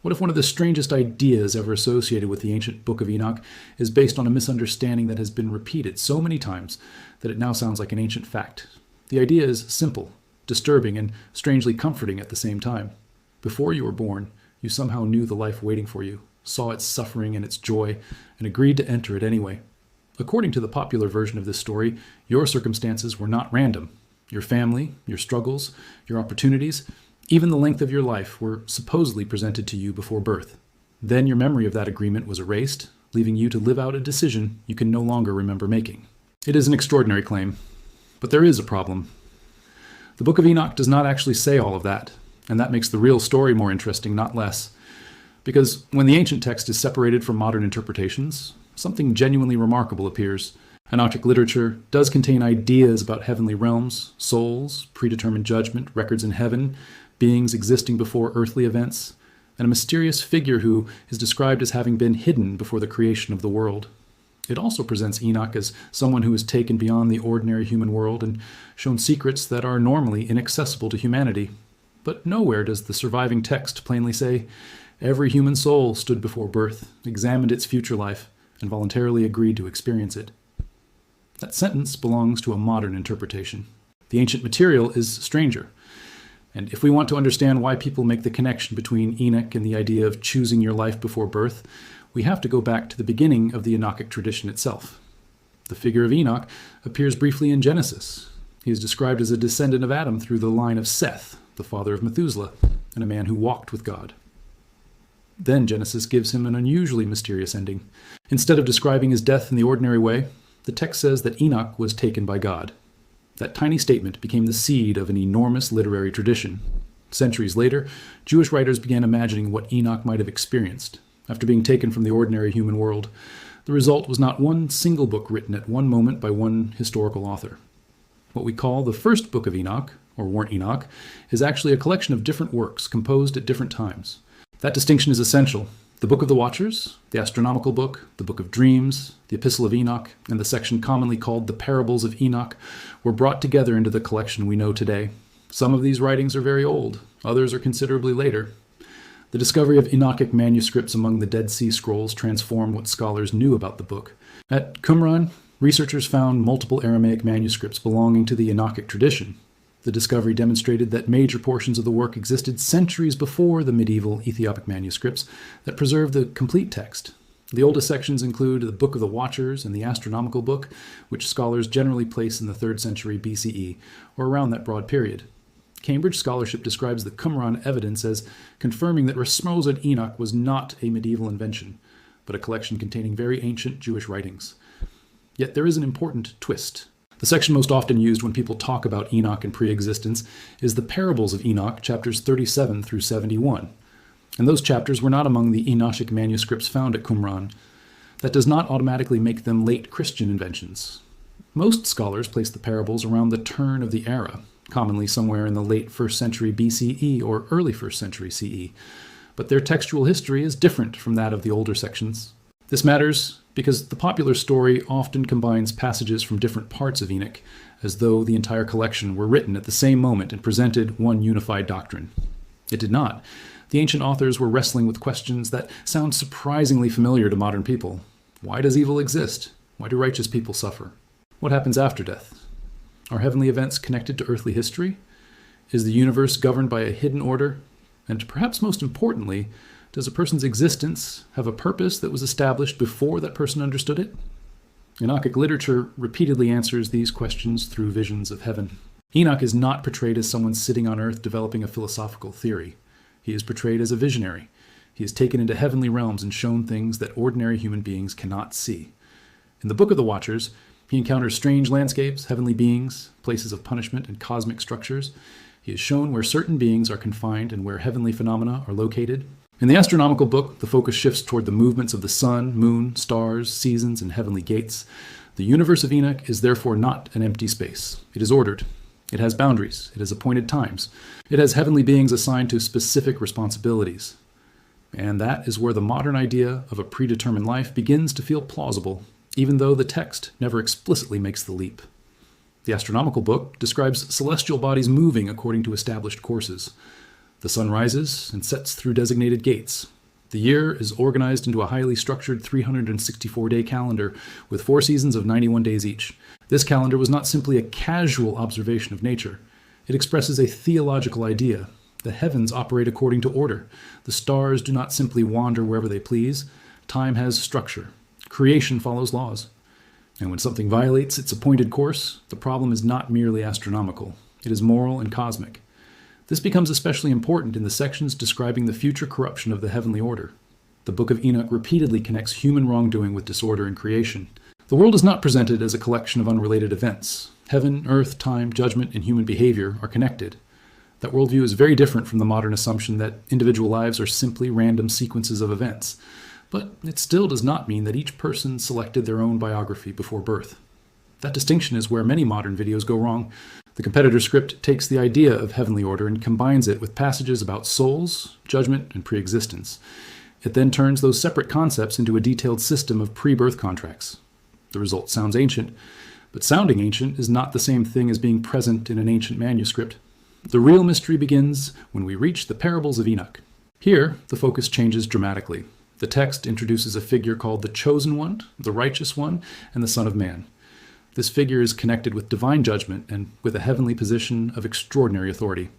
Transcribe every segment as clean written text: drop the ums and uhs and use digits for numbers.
What if one of the strangest ideas ever associated with the ancient Book of Enoch is based on a misunderstanding that has been repeated so many times that it now sounds like an ancient fact? The idea is simple, disturbing, and strangely comforting at the same time. Before you were born, you somehow knew the life waiting for you, saw its suffering and its joy, and agreed to enter it anyway. According to the popular version of this story, your circumstances were not random. Your family, your struggles, your opportunities, even the length of your life were supposedly presented to you before birth. Then your memory of that agreement was erased, leaving you to live out a decision you can no longer remember making. It is an extraordinary claim, but there is a problem. The Book of Enoch does not actually say all of that, and that makes the real story more interesting, not less. Because when the ancient text is separated from modern interpretations, something genuinely remarkable appears. Enochic literature does contain ideas about heavenly realms, souls, predetermined judgment, records in heaven, beings existing before earthly events, and a mysterious figure who is described as having been hidden before the creation of the world. It also presents Enoch as someone who is taken beyond the ordinary human world and shown secrets that are normally inaccessible to humanity. But nowhere does the surviving text plainly say, every human soul stood before birth, examined its future life, and voluntarily agreed to experience it. That sentence belongs to a modern interpretation. The ancient material is stranger. And if we want to understand why people make the connection between Enoch and the idea of choosing your life before birth, we have to go back to the beginning of the Enochic tradition itself. The figure of Enoch appears briefly in Genesis. He is described as a descendant of Adam through the line of Seth, the father of Methuselah, and a man who walked with God. Then Genesis gives him an unusually mysterious ending. Instead of describing his death in the ordinary way, the text says that Enoch was taken by God. That tiny statement became the seed of an enormous literary tradition. Centuries later, Jewish writers began imagining what Enoch might have experienced after being taken from the ordinary human world. The result was not one single book written at one moment by one historical author. What we call the first Book of Enoch, or Warrant Enoch, is actually a collection of different works composed at different times. That distinction is essential. The Book of the Watchers, the Astronomical Book, the Book of Dreams, the Epistle of Enoch, and the section commonly called the Parables of Enoch were brought together into the collection we know today. Some of these writings are very old, others are considerably later. The discovery of Enochic manuscripts among the Dead Sea Scrolls transformed what scholars knew about the book. At Qumran, researchers found multiple Aramaic manuscripts belonging to the Enochic tradition. The discovery demonstrated that major portions of the work existed centuries before the medieval Ethiopic manuscripts that preserved the complete text. The oldest sections include the Book of the Watchers and the Astronomical Book, which scholars generally place in the 3rd century BCE, or around that broad period. Cambridge scholarship describes the Qumran evidence as confirming that Reframing Enoch was not a medieval invention, but a collection containing very ancient Jewish writings. Yet there is an important twist. The section most often used when people talk about Enoch and pre-existence is the Parables of Enoch, chapters 37 through 71. And those chapters were not among the Enochic manuscripts found at Qumran. That does not automatically make them late Christian inventions. Most scholars place the parables around the turn of the era, commonly somewhere in the late 1st century BCE or early 1st century CE. But their textual history is different from that of the older sections. This matters because the popular story often combines passages from different parts of Enoch, as though the entire collection were written at the same moment and presented one unified doctrine. It did not. The ancient authors were wrestling with questions that sound surprisingly familiar to modern people. Why does evil exist? Why do righteous people suffer? What happens after death? Are heavenly events connected to earthly history? Is the universe governed by a hidden order? And perhaps most importantly, does a person's existence have a purpose that was established before that person understood it? Enochic literature repeatedly answers these questions through visions of heaven. Enoch is not portrayed as someone sitting on earth developing a philosophical theory. He is portrayed as a visionary. He is taken into heavenly realms and shown things that ordinary human beings cannot see. In the Book of the Watchers, he encounters strange landscapes, heavenly beings, places of punishment, and cosmic structures. He is shown where certain beings are confined and where heavenly phenomena are located. In the Astronomical Book, the focus shifts toward the movements of the sun, moon, stars, seasons, and heavenly gates. The universe of Enoch is therefore not an empty space. It is ordered. It has boundaries. It has appointed times. It has heavenly beings assigned to specific responsibilities. And that is where the modern idea of a predetermined life begins to feel plausible, even though the text never explicitly makes the leap. The Astronomical Book describes celestial bodies moving according to established courses. The sun rises and sets through designated gates. The year is organized into a highly structured 364-day calendar with 4 seasons of 91 days each. This calendar was not simply a casual observation of nature. It expresses a theological idea. The heavens operate according to order. The stars do not simply wander wherever they please. Time has structure. Creation follows laws. And when something violates its appointed course, the problem is not merely astronomical. It is moral and cosmic. This becomes especially important in the sections describing the future corruption of the heavenly order. The Book of Enoch repeatedly connects human wrongdoing with disorder in creation. The world is not presented as a collection of unrelated events. Heaven, earth, time, judgment, and human behavior are connected. That worldview is very different from the modern assumption that individual lives are simply random sequences of events. But it still does not mean that each person selected their own biography before birth. That distinction is where many modern videos go wrong. The competitor script takes the idea of heavenly order and combines it with passages about souls, judgment, and pre-existence. It then turns those separate concepts into a detailed system of pre-birth contracts. The result sounds ancient, but sounding ancient is not the same thing as being present in an ancient manuscript. The real mystery begins when we reach the parables of Enoch. Here, the focus changes dramatically. The text introduces a figure called the Chosen One, the Righteous One, and the Son of Man. This figure is connected with divine judgment and with a heavenly position of extraordinary authority.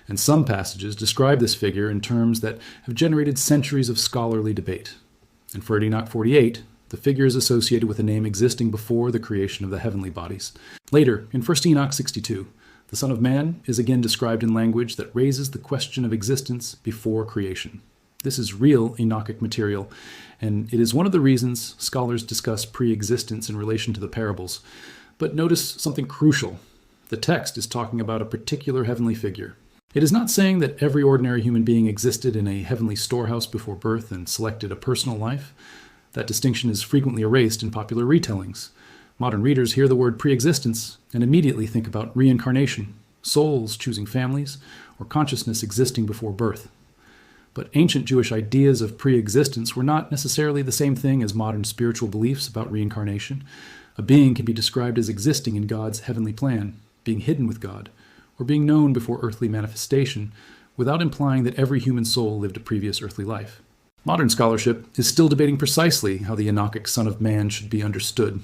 And some passages describe this figure in terms that have generated centuries of scholarly debate. And for Enoch 48, the figure is associated with a name existing before the creation of the heavenly bodies. Later, in 1 Enoch 62, the Son of Man is again described in language that raises the question of existence before creation. This is real Enochic material, and it is one of the reasons scholars discuss pre-existence in relation to the parables. But notice something crucial. The text is talking about a particular heavenly figure. It is not saying that every ordinary human being existed in a heavenly storehouse before birth and selected a personal life. That distinction is frequently erased in popular retellings. Modern readers hear the word pre-existence and immediately think about reincarnation, souls choosing families, or consciousness existing before birth. But ancient Jewish ideas of pre-existence were not necessarily the same thing as modern spiritual beliefs about reincarnation. A being can be described as existing in God's heavenly plan, being hidden with God, or being known before earthly manifestation, without implying that every human soul lived a previous earthly life. Modern scholarship is still debating precisely how the Enochic Son of Man should be understood.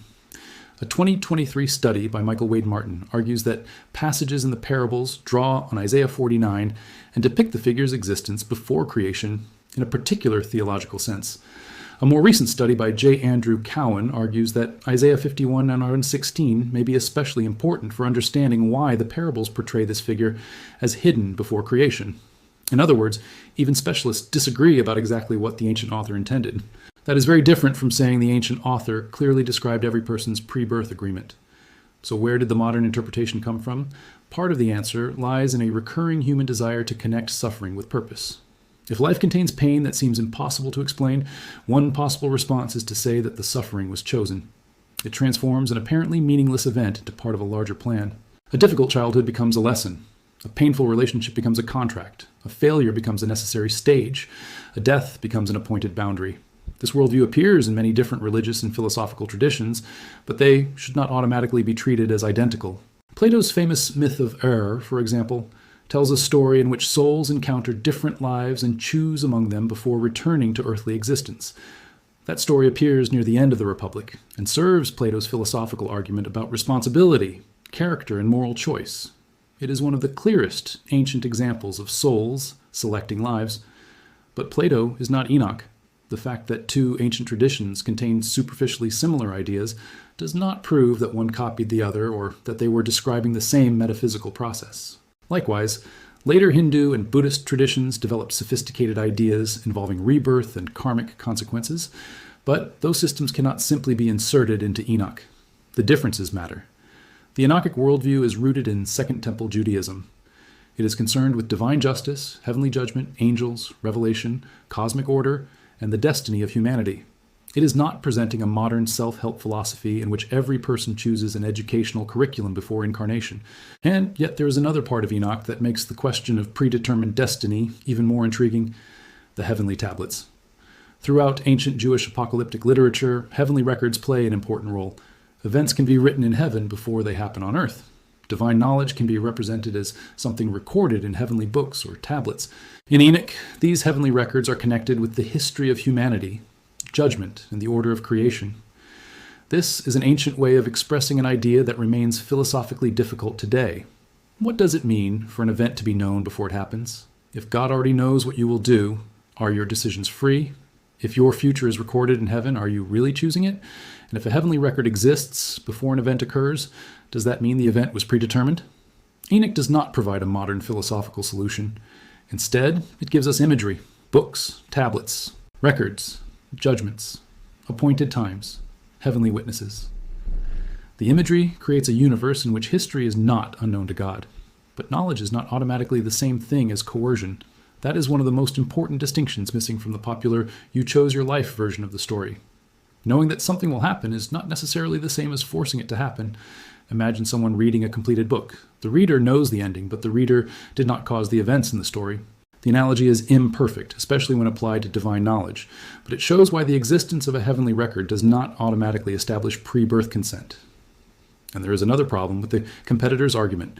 A 2023 study by Michael Wade Martin argues that passages in the parables draw on Isaiah 49 and depict the figure's existence before creation in a particular theological sense. A more recent study by J. Andrew Cowan argues that Isaiah 51 and 16 may be especially important for understanding why the parables portray this figure as hidden before creation. In other words, even specialists disagree about exactly what the ancient author intended. That is very different from saying the ancient author clearly described every person's pre-birth agreement. So where did the modern interpretation come from? Part of the answer lies in a recurring human desire to connect suffering with purpose. If life contains pain that seems impossible to explain, one possible response is to say that the suffering was chosen. It transforms an apparently meaningless event into part of a larger plan. A difficult childhood becomes a lesson. A painful relationship becomes a contract. A failure becomes a necessary stage. A death becomes an appointed boundary. This worldview appears in many different religious and philosophical traditions, but they should not automatically be treated as identical. Plato's famous myth of error, for example, tells a story in which souls encounter different lives and choose among them before returning to earthly existence. That story appears near the end of the Republic and serves Plato's philosophical argument about responsibility, character, and moral choice. It is one of the clearest ancient examples of souls selecting lives. But Plato is not Enoch. The fact that two ancient traditions contain superficially similar ideas does not prove that one copied the other or that they were describing the same metaphysical process. Likewise, later Hindu and Buddhist traditions developed sophisticated ideas involving rebirth and karmic consequences, but those systems cannot simply be inserted into Enoch. The differences matter. The Enochic worldview is rooted in Second Temple Judaism. It is concerned with divine justice, heavenly judgment, angels, revelation, cosmic order, and the destiny of humanity. It is not presenting a modern self-help philosophy in which every person chooses an educational curriculum before incarnation. And yet there is another part of Enoch that makes the question of predetermined destiny even more intriguing: the heavenly tablets. Throughout ancient Jewish apocalyptic literature, heavenly records play an important role. Events can be written in heaven before they happen on earth. Divine knowledge can be represented as something recorded in heavenly books or tablets. In Enoch, these heavenly records are connected with the history of humanity, judgment, and the order of creation. This is an ancient way of expressing an idea that remains philosophically difficult today. What does it mean for an event to be known before it happens? If God already knows what you will do, are your decisions free? If your future is recorded in heaven, are you really choosing it? And if a heavenly record exists before an event occurs, does that mean the event was predetermined? Enoch does not provide a modern philosophical solution. Instead, it gives us imagery, books, tablets, records, judgments, appointed times, heavenly witnesses. The imagery creates a universe in which history is not unknown to God. But knowledge is not automatically the same thing as coercion. That is one of the most important distinctions missing from the popular "you chose your life" version of the story. Knowing that something will happen is not necessarily the same as forcing it to happen. Imagine someone reading a completed book. The reader knows the ending, but the reader did not cause the events in the story. The analogy is imperfect, especially when applied to divine knowledge, but it shows why the existence of a heavenly record does not automatically establish pre-birth consent. And there is another problem with the competitor's argument.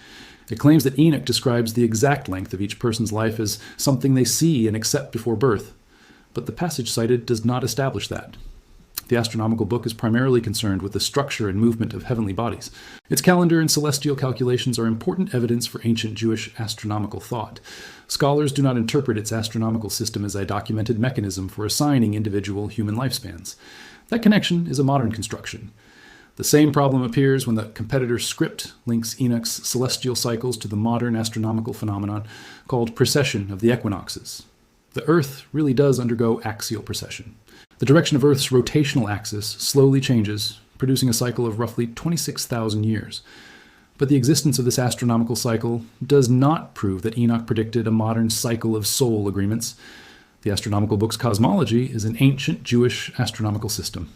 It claims that Enoch describes the exact length of each person's life as something they see and accept before birth, but the passage cited does not establish that. The astronomical book is primarily concerned with the structure and movement of heavenly bodies. Its calendar and celestial calculations are important evidence for ancient Jewish astronomical thought. Scholars do not interpret its astronomical system as a documented mechanism for assigning individual human lifespans. That connection is a modern construction. The same problem appears when the competitor's script links Enoch's celestial cycles to the modern astronomical phenomenon called precession of the equinoxes. The Earth really does undergo axial precession. The direction of Earth's rotational axis slowly changes, producing a cycle of roughly 26,000 years. But the existence of this astronomical cycle does not prove that Enoch predicted a modern cycle of soul agreements. The astronomical book's cosmology is an ancient Jewish astronomical system.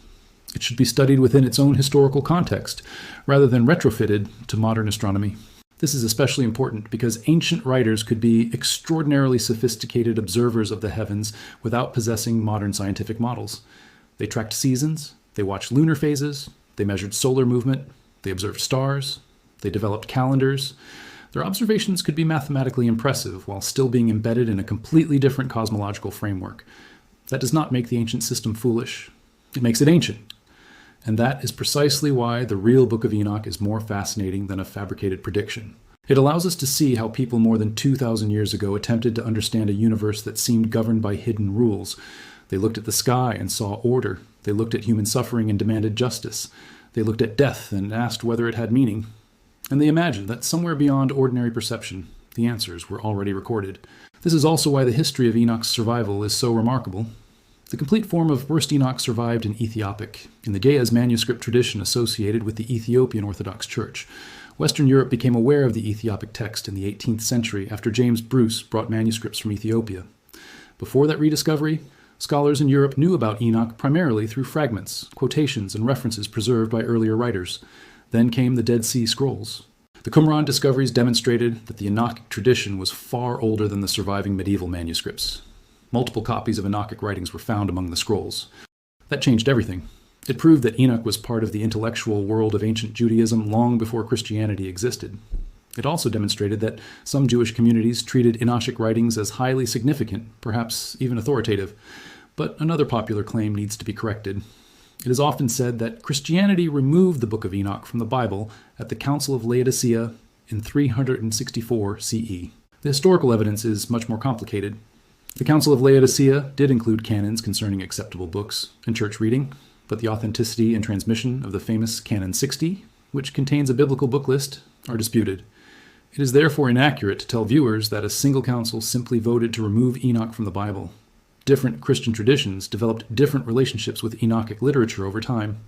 It should be studied within its own historical context, rather than retrofitted to modern astronomy. This is especially important because ancient writers could be extraordinarily sophisticated observers of the heavens without possessing modern scientific models. They tracked seasons, they watched lunar phases, they measured solar movement, they observed stars, they developed calendars. Their observations could be mathematically impressive while still being embedded in a completely different cosmological framework. That does not make the ancient system foolish. It makes it ancient. And that is precisely why the real Book of Enoch is more fascinating than a fabricated prediction. It allows us to see how people more than 2,000 years ago attempted to understand a universe that seemed governed by hidden rules. They looked at the sky and saw order. They looked at human suffering and demanded justice. They looked at death and asked whether it had meaning. And they imagined that somewhere beyond ordinary perception, the answers were already recorded. This is also why the history of Enoch's survival is so remarkable. The complete form of First Enoch survived in Ethiopic, in the Ge'ez manuscript tradition associated with the Ethiopian Orthodox Church. Western Europe became aware of the Ethiopic text in the 18th century after James Bruce brought manuscripts from Ethiopia. Before that rediscovery, scholars in Europe knew about Enoch primarily through fragments, quotations, and references preserved by earlier writers. Then came the Dead Sea Scrolls. The Qumran discoveries demonstrated that the Enochic tradition was far older than the surviving medieval manuscripts. Multiple copies of Enochic writings were found among the scrolls. That changed everything. It proved that Enoch was part of the intellectual world of ancient Judaism long before Christianity existed. It also demonstrated that some Jewish communities treated Enochic writings as highly significant, perhaps even authoritative. But another popular claim needs to be corrected. It is often said that Christianity removed the Book of Enoch from the Bible at the Council of Laodicea in 364 CE. The historical evidence is much more complicated. The Council of Laodicea did include canons concerning acceptable books and church reading, but the authenticity and transmission of the famous Canon 60, which contains a biblical book list, are disputed. It is therefore inaccurate to tell viewers that a single council simply voted to remove Enoch from the Bible. Different Christian traditions developed different relationships with Enochic literature over time.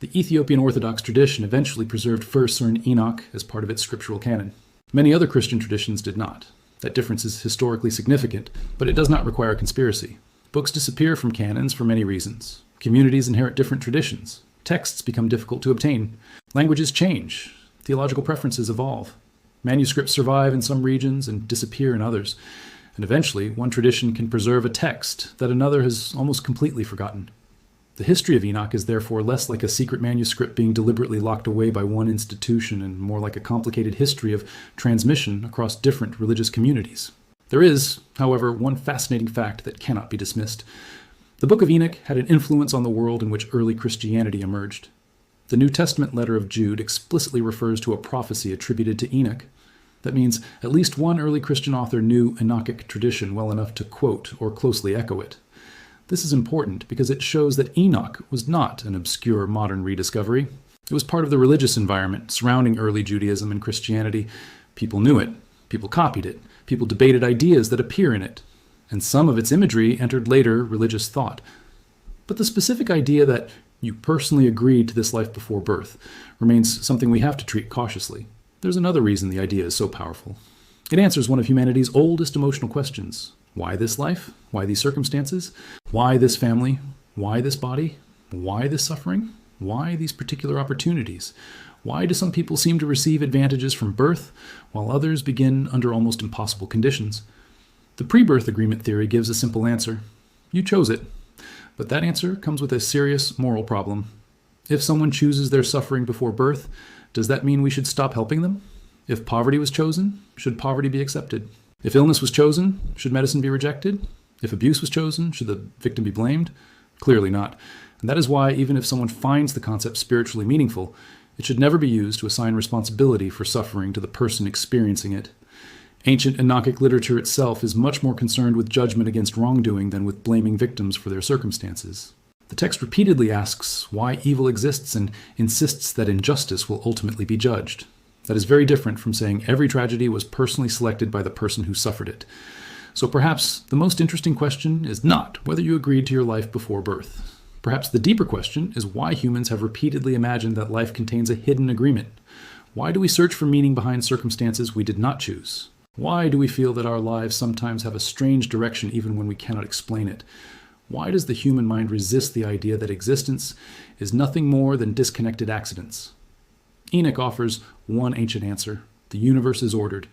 The Ethiopian Orthodox tradition eventually preserved First Enoch as part of its scriptural canon. Many other Christian traditions did not. That difference is historically significant, but it does not require a conspiracy. Books disappear from canons for many reasons. Communities inherit different traditions. Texts become difficult to obtain. Languages change. Theological preferences evolve. Manuscripts survive in some regions and disappear in others. And eventually, one tradition can preserve a text that another has almost completely forgotten. The history of Enoch is therefore less like a secret manuscript being deliberately locked away by one institution and more like a complicated history of transmission across different religious communities. There is, however, one fascinating fact that cannot be dismissed. The Book of Enoch had an influence on the world in which early Christianity emerged. The New Testament letter of Jude explicitly refers to a prophecy attributed to Enoch. That means at least one early Christian author knew Enochic tradition well enough to quote or closely echo it. This is important because it shows that Enoch was not an obscure modern rediscovery. It was part of the religious environment surrounding early Judaism and Christianity. People knew it. People copied it. People debated ideas that appear in it. And some of its imagery entered later religious thought. But the specific idea that you personally agreed to this life before birth remains something we have to treat cautiously. There's another reason the idea is so powerful. It answers one of humanity's oldest emotional questions. Why this life? Why these circumstances? Why this family? Why this body? Why this suffering? Why these particular opportunities? Why do some people seem to receive advantages from birth, while others begin under almost impossible conditions? The pre-birth agreement theory gives a simple answer. You chose it. But that answer comes with a serious moral problem. If someone chooses their suffering before birth, does that mean we should stop helping them? If poverty was chosen, should poverty be accepted? If illness was chosen, should medicine be rejected? If abuse was chosen, should the victim be blamed? Clearly not. And that is why, even if someone finds the concept spiritually meaningful, it should never be used to assign responsibility for suffering to the person experiencing it. Ancient Enochic literature itself is much more concerned with judgment against wrongdoing than with blaming victims for their circumstances. The text repeatedly asks why evil exists and insists that injustice will ultimately be judged. That is very different from saying every tragedy was personally selected by the person who suffered it. So perhaps the most interesting question is not whether you agreed to your life before birth. Perhaps the deeper question is why humans have repeatedly imagined that life contains a hidden agreement. Why do we search for meaning behind circumstances we did not choose? Why do we feel that our lives sometimes have a strange direction even when we cannot explain it? Why does the human mind resist the idea that existence is nothing more than disconnected accidents? Enoch offers one ancient answer. The universe is ordered.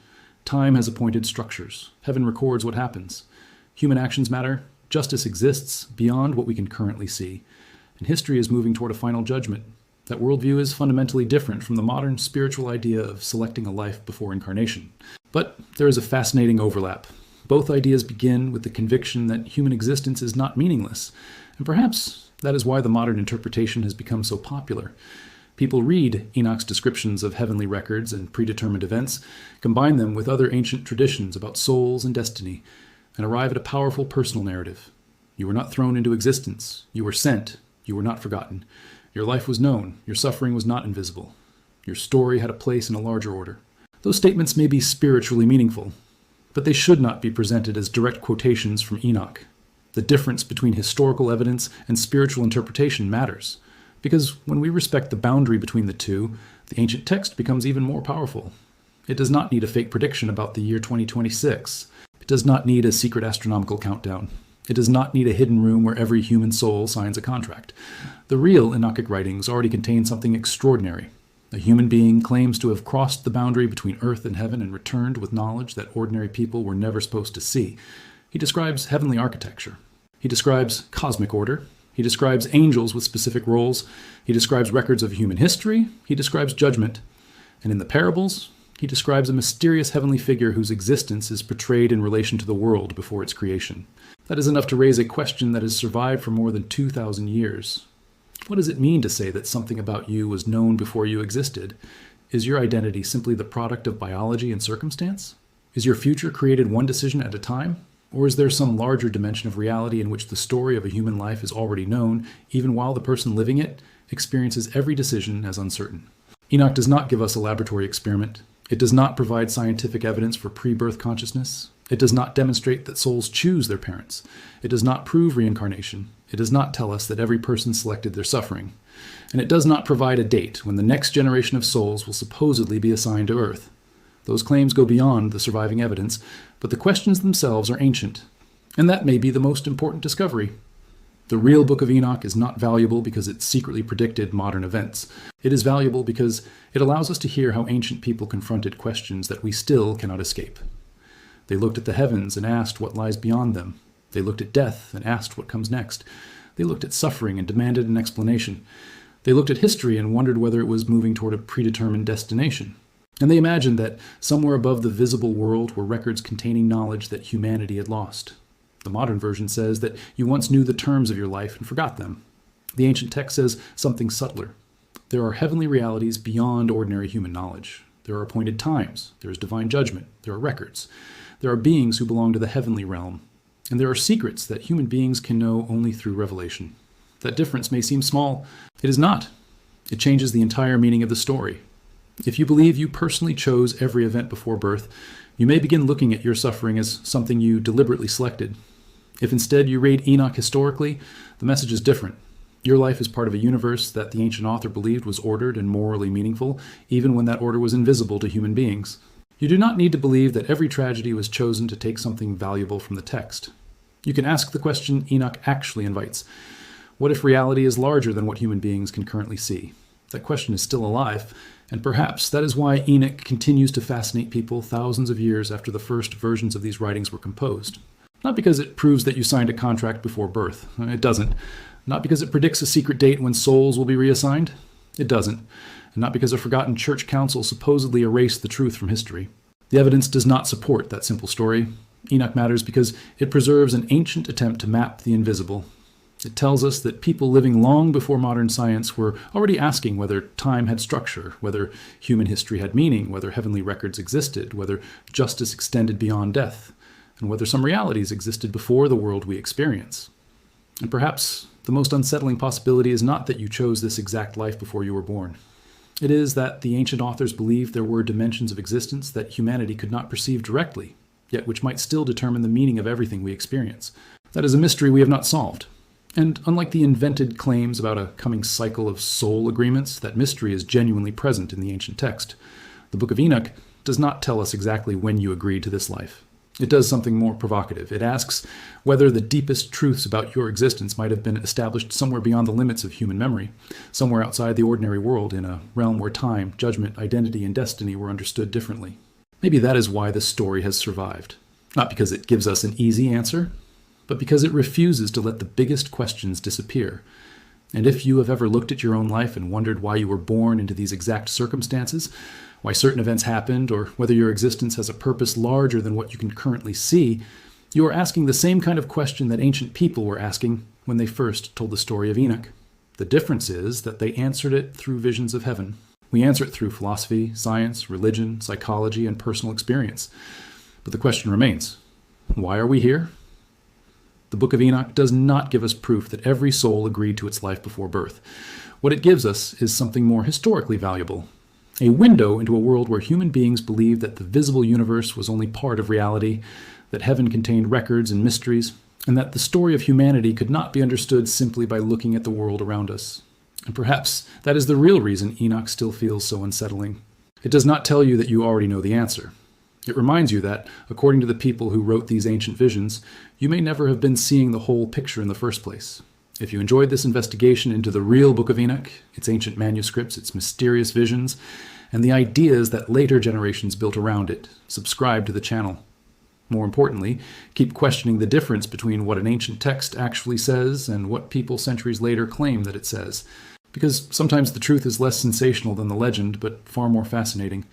Time has appointed structures. Heaven records what happens. Human actions matter. Justice exists beyond what we can currently see. And history is moving toward a final judgment. That worldview is fundamentally different from the modern spiritual idea of selecting a life before incarnation. But there is a fascinating overlap. Both ideas begin with the conviction that human existence is not meaningless. And perhaps that is why the modern interpretation has become so popular. People read Enoch's descriptions of heavenly records and predetermined events, combine them with other ancient traditions about souls and destiny, and arrive at a powerful personal narrative. You were not thrown into existence. You were sent. You were not forgotten. Your life was known. Your suffering was not invisible. Your story had a place in a larger order. Those statements may be spiritually meaningful, but they should not be presented as direct quotations from Enoch. The difference between historical evidence and spiritual interpretation matters. Because when we respect the boundary between the two, the ancient text becomes even more powerful. It does not need a fake prediction about the year 2026. It does not need a secret astronomical countdown. It does not need a hidden room where every human soul signs a contract. The real Enochic writings already contain something extraordinary. A human being claims to have crossed the boundary between earth and heaven and returned with knowledge that ordinary people were never supposed to see. He describes heavenly architecture. He describes cosmic order. He describes angels with specific roles. He describes records of human history. He describes judgment. And in the parables, he describes a mysterious heavenly figure whose existence is portrayed in relation to the world before its creation. That is enough to raise a question that has survived for more than 2,000 years. What does it mean to say that something about you was known before you existed? Is your identity simply the product of biology and circumstance? Is your future created one decision at a time? Or is there some larger dimension of reality in which the story of a human life is already known, even while the person living it experiences every decision as uncertain? Enoch does not give us a laboratory experiment. It does not provide scientific evidence for pre-birth consciousness. It does not demonstrate that souls choose their parents. It does not prove reincarnation. It does not tell us that every person selected their suffering. And it does not provide a date when the next generation of souls will supposedly be assigned to Earth. Those claims go beyond the surviving evidence, but the questions themselves are ancient. And that may be the most important discovery. The real Book of Enoch is not valuable because it secretly predicted modern events. It is valuable because it allows us to hear how ancient people confronted questions that we still cannot escape. They looked at the heavens and asked what lies beyond them. They looked at death and asked what comes next. They looked at suffering and demanded an explanation. They looked at history and wondered whether it was moving toward a predetermined destination. And they imagined that somewhere above the visible world were records containing knowledge that humanity had lost. The modern version says that you once knew the terms of your life and forgot them. The ancient text says something subtler. There are heavenly realities beyond ordinary human knowledge. There are appointed times. There is divine judgment. There are records. There are beings who belong to the heavenly realm. And there are secrets that human beings can know only through revelation. That difference may seem small. It is not. It changes the entire meaning of the story. If you believe you personally chose every event before birth, you may begin looking at your suffering as something you deliberately selected. If instead you read Enoch historically, the message is different. Your life is part of a universe that the ancient author believed was ordered and morally meaningful, even when that order was invisible to human beings. You do not need to believe that every tragedy was chosen to take something valuable from the text. You can ask the question Enoch actually invites. What if reality is larger than what human beings can currently see? That question is still alive, and perhaps that is why Enoch continues to fascinate people thousands of years after the first versions of these writings were composed. Not because it proves that you signed a contract before birth. It doesn't. Not because it predicts a secret date when souls will be reassigned. It doesn't. And not because a forgotten church council supposedly erased the truth from history. The evidence does not support that simple story. Enoch matters because it preserves an ancient attempt to map the invisible. It tells us that people living long before modern science were already asking whether time had structure, whether human history had meaning, whether heavenly records existed, whether justice extended beyond death, and whether some realities existed before the world we experience. And perhaps the most unsettling possibility is not that you chose this exact life before you were born. It is that the ancient authors believed there were dimensions of existence that humanity could not perceive directly, yet which might still determine the meaning of everything we experience. That is a mystery we have not solved. And unlike the invented claims about a coming cycle of soul agreements, that mystery is genuinely present in the ancient text. The Book of Enoch does not tell us exactly when you agreed to this life. It does something more provocative. It asks whether the deepest truths about your existence might have been established somewhere beyond the limits of human memory, somewhere outside the ordinary world, in a realm where time, judgment, identity, and destiny were understood differently. Maybe that is why this story has survived. Not because it gives us an easy answer, but because it refuses to let the biggest questions disappear. And if you have ever looked at your own life and wondered why you were born into these exact circumstances, why certain events happened, or whether your existence has a purpose larger than what you can currently see, you are asking the same kind of question that ancient people were asking when they first told the story of Enoch. The difference is that they answered it through visions of heaven. We answer it through philosophy, science, religion, psychology, and personal experience. But the question remains, why are we here? The Book of Enoch does not give us proof that every soul agreed to its life before birth. What it gives us is something more historically valuable, a window into a world where human beings believed that the visible universe was only part of reality, that heaven contained records and mysteries, and that the story of humanity could not be understood simply by looking at the world around us. And perhaps that is the real reason Enoch still feels so unsettling. It does not tell you that you already know the answer. It reminds you that, according to the people who wrote these ancient visions, you may never have been seeing the whole picture in the first place. If you enjoyed this investigation into the real Book of Enoch, its ancient manuscripts, its mysterious visions, and the ideas that later generations built around it, subscribe to the channel. More importantly, keep questioning the difference between what an ancient text actually says and what people centuries later claim that it says. Because sometimes the truth is less sensational than the legend, but far more fascinating.